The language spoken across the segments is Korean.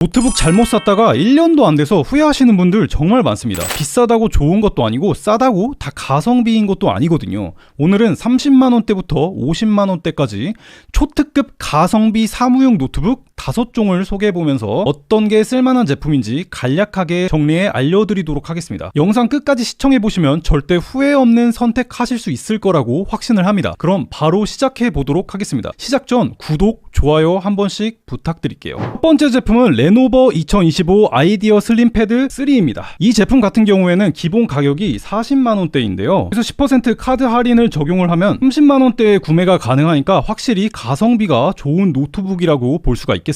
노트북 잘못 샀다가 1년도 안 돼서 후회하시는 분들 정말 많습니다. 비싸다고 좋은 것도 아니고 싸다고 다 가성비인 것도 아니거든요. 오늘은 30만원대부터 50만원대까지 초특급 가성비 사무용 노트북 5종을 소개해보면서 어떤 게 쓸만한 제품인지 간략하게 정리해 알려드리도록 하겠습니다. 영상 끝까지 시청해보시면 절대 후회 없는 선택하실 수 있을 거라고 확신을 합니다. 그럼 바로 시작해보도록 하겠습니다. 시작 전 구독, 좋아요 한 번씩 부탁드릴게요. 첫 번째 제품은 레노버 2025 아이디어 슬림패드 3입니다. 이 제품 같은 경우에는 기본 가격이 40만원대인데요. 그래서 10% 카드 할인을 적용을 하면 30만원대에 구매가 가능하니까 확실히 가성비가 좋은 노트북이라고 볼 수가 있겠습니다.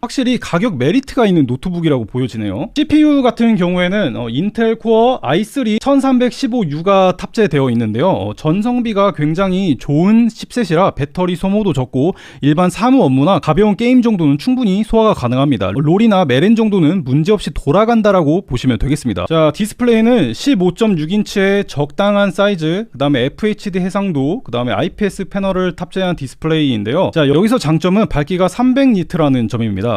확실히 가격 메리트가 있는 노트북이라고 보여지네요. CPU 같은 경우에는 인텔 코어 i3 1315U가 탑재되어 있는데요. 전성비가 굉장히 좋은 칩셋이라 배터리 소모도 적고 일반 사무 업무나 가벼운 게임 정도는 충분히 소화가 가능합니다. 롤이나 메렌 정도는 문제없이 돌아간다라고 보시면 되겠습니다. 자, 디스플레이는 15.6인치의 적당한 사이즈, 그 다음에 FHD 해상도, 그 다음에 IPS 패널을 탑재한 디스플레이인데요. 자, 여기서 장점은 밝기가 300니트라는 점입니다.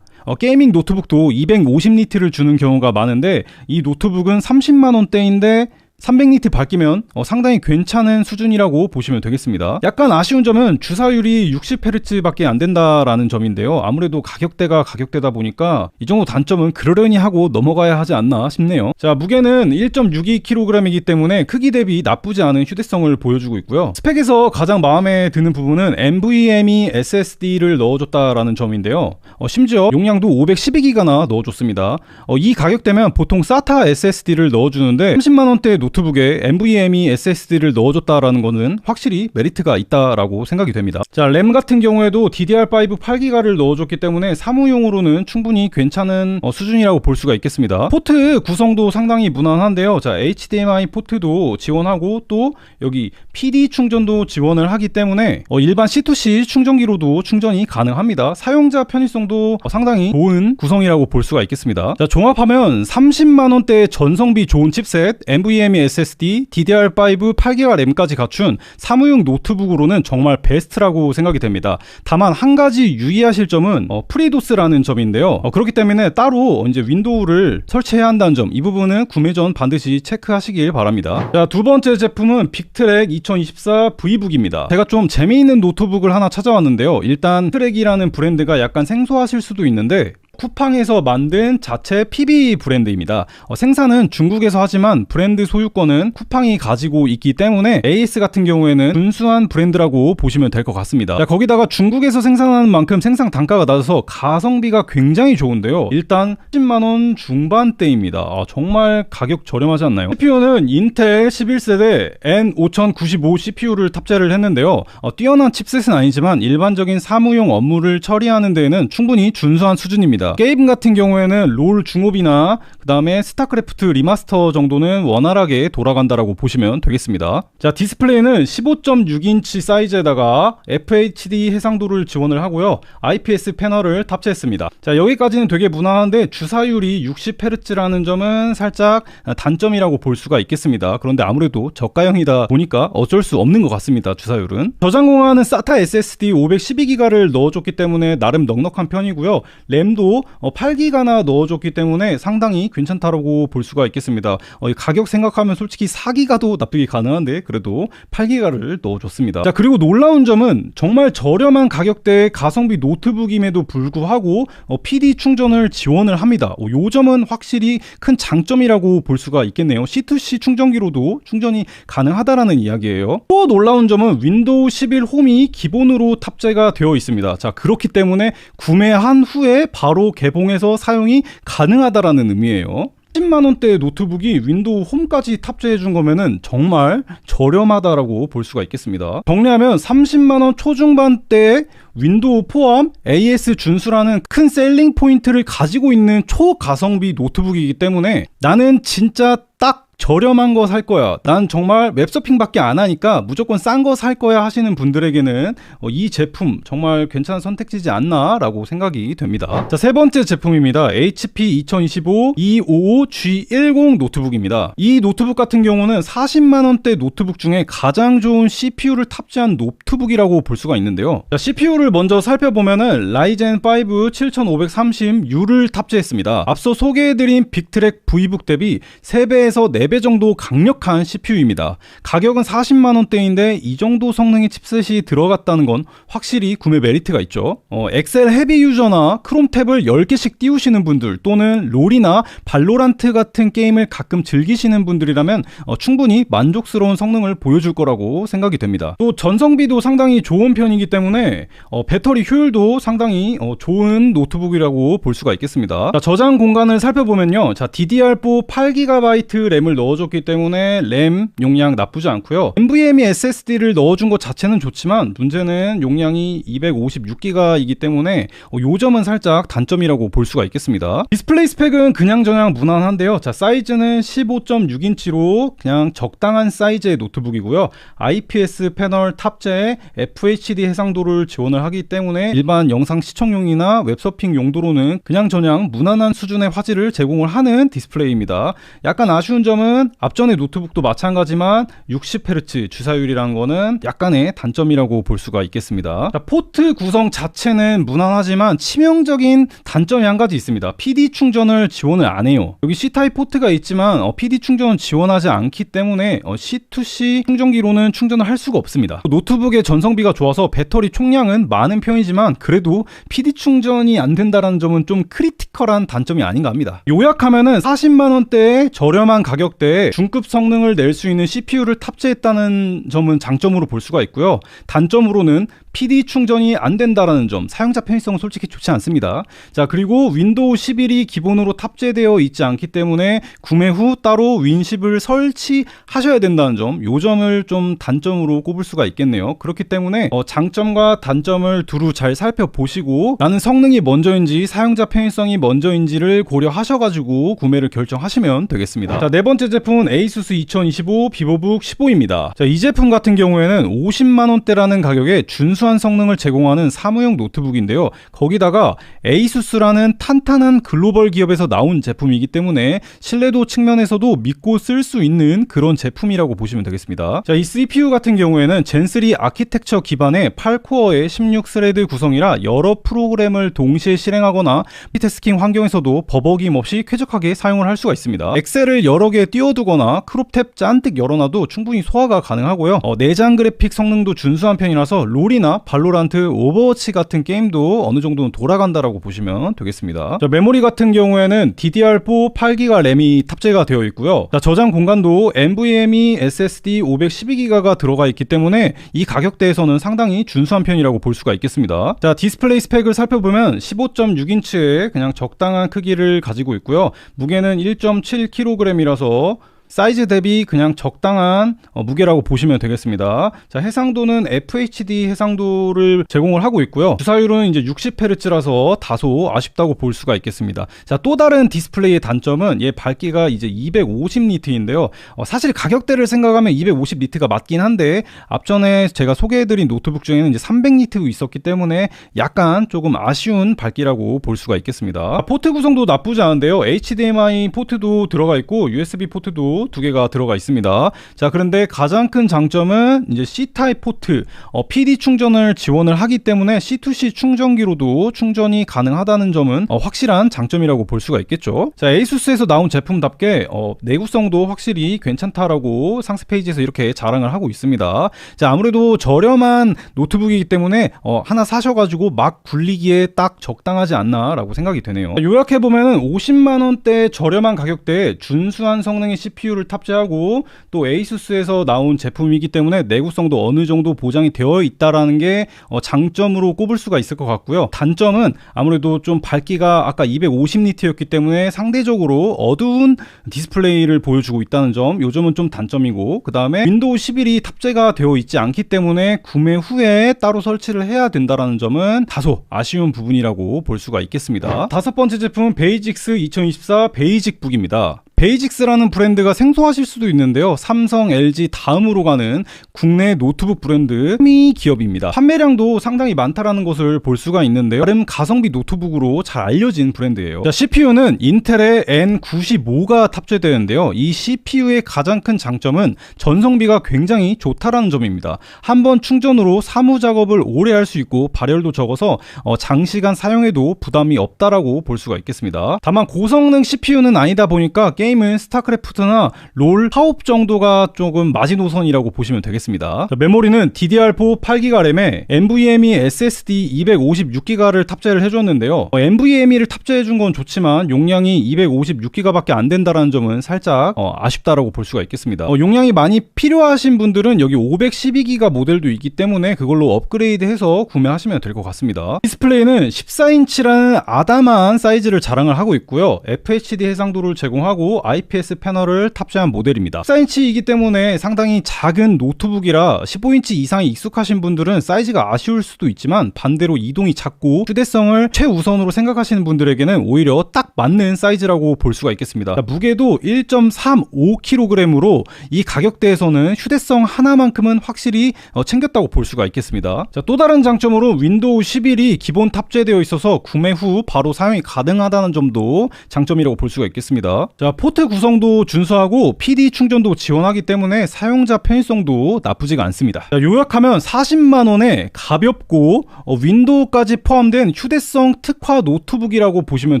게이밍 노트북도 250니트를 주는 경우가 많은데 이 노트북은 30만원대인데 300니트 밝기면 상당히 괜찮은 수준이라고 보시면 되겠습니다. 약간 아쉬운 점은 주사율이 60Hz 밖에 안 된다라는 점인데요. 아무래도 가격대가 가격대다 보니까 이 정도 단점은 그러려니 하고 넘어가야 하지 않나 싶네요. 자, 무게는 1.62kg이기 때문에 크기 대비 나쁘지 않은 휴대성을 보여주고 있고요. 스펙에서 가장 마음에 드는 부분은 NVMe SSD를 넣어줬다라는 점인데요. 심지어 용량도 512기가나 넣어줬습니다. 이 가격대면 보통 SATA SSD를 넣어주는데 30만원대 노트북에 NVMe SSD를 넣어줬다라는 거는 확실히 메리트가 있다라고 생각이 됩니다. 자, 램 같은 경우에도 DDR5 8기가를 넣어줬기 때문에 사무용으로는 충분히 괜찮은 수준이라고 볼 수가 있겠습니다. 포트 구성도 상당히 무난한데요. 자, HDMI 포트도 지원하고 또 여기 PD 충전도 지원을 하기 때문에 일반 C2C 충전기로도 충전이 가능합니다. 사용자 편의성도 상당히 좋은 구성이라고 볼 수가 있겠습니다. 자, 종합하면 30만원대의 전성비 좋은 칩셋, NVMe SSD, DDR5 8기가 램까지 갖춘 사무용 노트북으로는 정말 베스트라고 생각이 됩니다. 다만 한 가지 유의하실 점은 프리도스라는 점인데요. 그렇기 때문에 따로 이제 윈도우를 설치해야 한다는 점, 이 부분은 구매 전 반드시 체크하시길 바랍니다. 자, 두 번째 제품은 빅트랙 2024 Vbook입니다. 제가 좀 재미있는 노트북을 하나 찾아왔는데요. 일단 빅트랙이라는 브랜드가 약간 생소하실 수도 있는데 쿠팡에서 만든 자체 PB 브랜드입니다. 생산은 중국에서 하지만 브랜드 소유권은 쿠팡이 가지고 있기 때문에 AS 같은 경우에는 준수한 브랜드라고 보시면 될 것 같습니다. 자, 거기다가 중국에서 생산하는 만큼 생산 단가가 낮아서 가성비가 굉장히 좋은데요. 일단 10만원 중반대입니다. 정말 가격 저렴하지 않나요? CPU는 인텔 11세대 N5095 CPU를 탑재를 했는데요. 뛰어난 칩셋은 아니지만 일반적인 사무용 업무를 처리하는 데에는 충분히 준수한 수준입니다. 게임 같은 경우에는 롤 중업이나 그 다음에 스타크래프트 리마스터 정도는 원활하게 돌아간다라고 보시면 되겠습니다. 자, 디스플레이는 15.6인치 사이즈에다가 FHD 해상도를 지원을 하고요. IPS 패널을 탑재했습니다. 자, 여기까지는 되게 무난한데 주사율이 60Hz라는 점은 살짝 단점이라고 볼 수가 있겠습니다. 그런데 아무래도 저가형이다 보니까 어쩔 수 없는 것 같습니다. 주사율은. 저장 공간은 SATA SSD 512기가를 넣어줬기 때문에 나름 넉넉한 편이고요. 램도 8기가나 넣어줬기 때문에 상당히 괜찮다라고 볼 수가 있겠습니다. 가격 생각하면 솔직히 4기가도 납득이 가능한데 그래도 8기가를 넣어줬습니다. 자, 그리고 놀라운 점은 정말 저렴한 가격대의 가성비 노트북임에도 불구하고 PD 충전을 지원을 합니다. 요 점은 확실히 큰 장점이라고 볼 수가 있겠네요. C2C 충전기로도 충전이 가능하다라는 이야기예요. 또 놀라운 점은 윈도우 11 홈이 기본으로 탑재가 되어 있습니다. 자, 그렇기 때문에 구매한 후에 바로 개봉해서 사용이 가능하다라는 의미예요. 10만원대의 노트북이 윈도우 홈까지 탑재해준 거면은 정말 저렴하다라고 볼 수가 있겠습니다. 정리하면 30만원 초중반대의 윈도우 포함 AS 준수라는 큰 셀링 포인트를 가지고 있는 초가성비 노트북이기 때문에 나는 진짜 딱 저렴한 거 살 거야, 난 정말 웹서핑밖에 안 하니까 무조건 싼 거 살 거야 하시는 분들에게는 이 제품 정말 괜찮은 선택지지 않나 라고 생각이 됩니다. 자, 세 번째 제품입니다. HP 2025 255G10 노트북입니다. 이 노트북 같은 경우는 40만원대 노트북 중에 가장 좋은 CPU를 탑재한 노트북이라고 볼 수가 있는데요. 자, CPU를 먼저 살펴보면은 라이젠 5 7530U를 탑재했습니다. 앞서 소개해드린 빅트랙 V북 대비 3배에서 4배 정도 강력한 CPU입니다. 가격은 40만원대인데 이 정도 성능의 칩셋이 들어갔다는 건 확실히 구매 메리트가 있죠. 엑셀 헤비 유저나 크롬 탭을 10개씩 띄우시는 분들, 또는 롤이나 발로란트 같은 게임을 가끔 즐기시는 분들이라면 충분히 만족스러운 성능을 보여줄 거라고 생각이 됩니다. 또 전성비도 상당히 좋은 편이기 때문에 배터리 효율도 상당히 좋은 노트북이라고 볼 수가 있겠습니다. 자, 저장 공간을 살펴보면요, 자, DDR4 8GB 램을 넣어줬기 때문에 램 용량 나쁘지 않고요. NVMe SSD를 넣어준 것 자체는 좋지만 문제는 용량이 256GB이기 때문에 요 점은 살짝 단점이라고 볼 수가 있겠습니다. 디스플레이 스펙은 그냥저냥 무난한데요. 자, 사이즈는 15.6인치로 그냥 적당한 사이즈의 노트북이고요. IPS 패널 탑재에 FHD 해상도를 지원을 하기 때문에 일반 영상 시청용이나 웹서핑 용도로는 그냥저냥 무난한 수준의 화질을 제공을 하는 디스플레이입니다. 약간 아쉬운 점은 앞전의 노트북도 마찬가지만 60Hz 주사율이라는 거는 약간의 단점이라고 볼 수가 있겠습니다. 자, 포트 구성 자체는 무난하지만 치명적인 단점이 한 가지 있습니다. PD 충전을 지원을 안 해요. 여기 C타입 포트가 있지만 PD 충전은 지원하지 않기 때문에 C2C 충전기로는 충전을 할 수가 없습니다. 노트북의 전성비가 좋아서 배터리 총량은 많은 편이지만 그래도 PD 충전이 안 된다는 점은 좀 크리티컬한 단점이 아닌가 합니다. 요약하면은 40만원대의 저렴한 가격대에 중급 성능을 낼 수 있는 CPU를 탑재했다는 점은 장점으로 볼 수가 있고요. 단점으로는 PD 충전이 안 된다라는 점, 사용자 편의성은 솔직히 좋지 않습니다. 자, 그리고 윈도우 11이 기본으로 탑재되어 있지 않기 때문에 구매 후 따로 윈10을 설치하셔야 된다는 점, 요 점을 좀 단점으로 꼽을 수가 있겠네요. 그렇기 때문에 장점과 단점을 두루 잘 살펴보시고 나는 성능이 먼저인지 사용자 편의성이 먼저인지를 고려하셔가지고 구매를 결정하시면 되겠습니다. 자, 네 번째 제품은 ASUS 2025 비보북 15입니다. 자, 이 제품 같은 경우에는 50만원대라는 가격에 준수한 성능을 제공하는 사무용 노트북인데요. 거기다가 ASUS라는 탄탄한 글로벌 기업에서 나온 제품이기 때문에 신뢰도 측면에서도 믿고 쓸 수 있는 그런 제품이라고 보시면 되겠습니다. 자, 이 CPU 같은 경우에는 젠3 아키텍처 기반의 8코어의 16스레드 구성이라 여러 프로그램을 동시에 실행하거나 멀티태스킹 환경에서도 버벅임 없이 쾌적하게 사용을 할 수가 있습니다. 엑셀을 여러 개 띄워두거나 크롭탭 잔뜩 열어놔도 충분히 소화가 가능하고요. 내장 그래픽 성능도 준수한 편이라서 롤이나 발로란트, 오버워치 같은 게임도 어느 정도는 돌아간다라고 보시면 되겠습니다. 자, 메모리 같은 경우에는 DDR4 8GB 램이 탑재가 되어 있고요. 자, 저장 공간도 NVMe SSD 512GB가 들어가 있기 때문에 이 가격대에서는 상당히 준수한 편이라고 볼 수가 있겠습니다. 자, 디스플레이 스펙을 살펴보면 15.6인치의 그냥 적당한 크기를 가지고 있고요. 무게는 1.7kg이라서 사이즈 대비 그냥 적당한 무게라고 보시면 되겠습니다. 자, 해상도는 FHD 해상도를 제공을 하고 있고요. 주사율은 이제 60Hz라서 다소 아쉽다고 볼 수가 있겠습니다. 자, 또 다른 디스플레이의 단점은 얘 밝기가 이제 250니트인데요. 사실 가격대를 생각하면 250니트가 맞긴 한데 앞전에 제가 소개해드린 노트북 중에는 이제 300니트도 있었기 때문에 약간 조금 아쉬운 밝기라고 볼 수가 있겠습니다. 포트 구성도 나쁘지 않은데요. HDMI 포트도 들어가 있고 USB 포트도 2개가 들어가 있습니다. 자, 그런데 가장 큰 장점은 이제 C타입 포트, PD 충전을 지원을 하기 때문에 C2C 충전기로도 충전이 가능하다는 점은 확실한 장점이라고 볼 수가 있겠죠. 자, ASUS에서 나온 제품답게 내구성도 확실히 괜찮다라고 상세 페이지에서 이렇게 자랑을 하고 있습니다. 자, 아무래도 저렴한 노트북이기 때문에 하나 사셔가지고 막 굴리기에 딱 적당하지 않나라고 생각이 되네요. 요약해보면 50만원대 저렴한 가격대에 준수한 성능의 CPU를 탑재하고 또 ASUS에서 나온 제품이기 때문에 내구성도 어느 정도 보장이 되어 있다라는 게 장점으로 꼽을 수가 있을 것 같고요. 단점은 아무래도 좀 밝기가 아까 250니트였기 때문에 상대적으로 어두운 디스플레이를 보여주고 있다는 점, 요 점은 좀 단점이고, 그 다음에 윈도우 11이 탑재가 되어 있지 않기 때문에 구매 후에 따로 설치를 해야 된다라는 점은 다소 아쉬운 부분이라고 볼 수가 있겠습니다. 다섯 번째 제품은 베이직스 2024 베이직북입니다. 베이직스라는 브랜드가 생소하실 수도 있는데요. 삼성, LG 다음으로 가는 국내 노트북 브랜드 미 기업입니다. 판매량도 상당히 많다라는 것을 볼 수가 있는데요. 나름 가성비 노트북으로 잘 알려진 브랜드예요. 자, CPU는 인텔의 N95가 탑재되는데요. 이 CPU의 가장 큰 장점은 전성비가 굉장히 좋다라는 점입니다. 한번 충전으로 사무 작업을 오래 할 수 있고 발열도 적어서 장시간 사용해도 부담이 없다라고 볼 수가 있겠습니다. 다만 고성능 CPU는 아니다 보니까 게임은 스타크래프트나 롤, 파업 정도가 조금 마지노선이라고 보시면 되겠습니다. 자, 메모리는 DDR4 8GB 램에 NVMe SSD 256GB를 탑재를 해줬는데요. NVMe를 탑재해준 건 좋지만 용량이 256GB밖에 안 된다는 점은 살짝 아쉽다라고 볼 수가 있겠습니다. 용량이 많이 필요하신 분들은 여기 512GB 모델도 있기 때문에 그걸로 업그레이드해서 구매하시면 될 것 같습니다. 디스플레이는 14인치라는 아담한 사이즈를 자랑을 하고 있고요. FHD 해상도를 제공하고 IPS 패널을 탑재한 모델입니다. 14인치이기 때문에 상당히 작은 노트북이라 15인치 이상이 익숙하신 분들은 사이즈가 아쉬울 수도 있지만 반대로 이동이 작고 휴대성을 최우선으로 생각하시는 분들에게는 오히려 딱 맞는 사이즈라고 볼 수가 있겠습니다. 자, 무게도 1.35kg으로 이 가격대에서는 휴대성 하나만큼은 확실히 챙겼다고 볼 수가 있겠습니다. 자, 또 다른 장점으로 윈도우 11이 기본 탑재되어 있어서 구매 후 바로 사용이 가능하다는 점도 장점이라고 볼 수가 있겠습니다. 자, 포트 구성도 준수하고 PD 충전도 지원하기 때문에 사용자 편의성도 나쁘지가 않습니다. 자, 요약하면 40만원에 가볍고 윈도우까지 포함된 휴대성 특화 노트북이라고 보시면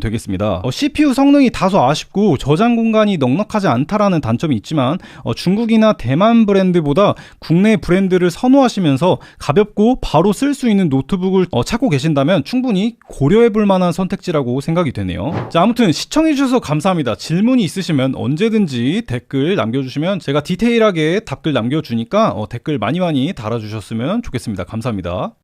되겠습니다. CPU 성능이 다소 아쉽고 저장 공간이 넉넉하지 않다라는 단점이 있지만 중국이나 대만 브랜드보다 국내 브랜드를 선호하시면서 가볍고 바로 쓸 수 있는 노트북을 찾고 계신다면 충분히 고려해볼 만한 선택지라고 생각이 되네요. 자, 아무튼 시청해주셔서 감사합니다. 질문이 있으시면 언제든지 댓글 남겨주시면 제가 디테일하게 답글 남겨주니까 댓글 많이 달아주셨으면 좋겠습니다. 감사합니다.